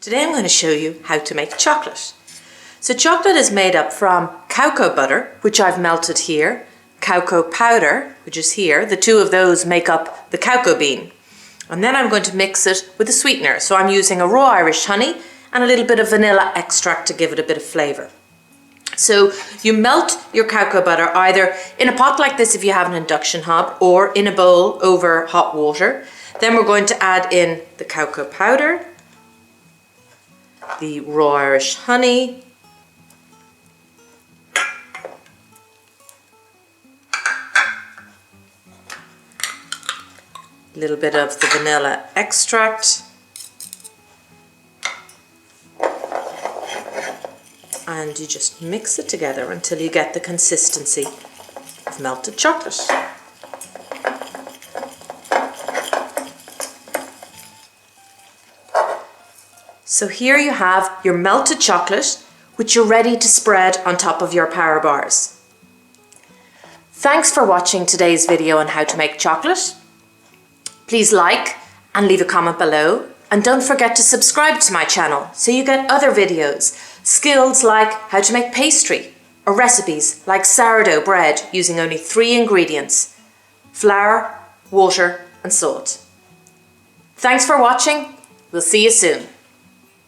Today I'm going to show you how to make chocolate. So chocolate is made up from cacao butter, which I've melted here, cacao powder, which is here. The two of those make up the cacao bean. And then I'm going to mix it with a sweetener. So I'm using a raw Irish honey and a little bit of vanilla extract to give it a bit of flavour. So you melt your cacao butter either in a pot like this if you have an induction hob, or in a bowl over hot water. Then we're going to add in the cacao powder, the raw Irish honey, a little bit of the vanilla extract, and you just mix it together until you get the consistency of melted chocolate. So here you have your melted chocolate, which you're ready to spread on top of your power bars. Thanks for watching today's video on how to make chocolate. Please like and leave a comment below, and don't forget to subscribe to my channel so you get other videos, skills like how to make pastry, or recipes like sourdough bread using only 3 ingredients: flour, water and salt. Thanks for watching. We'll see you soon.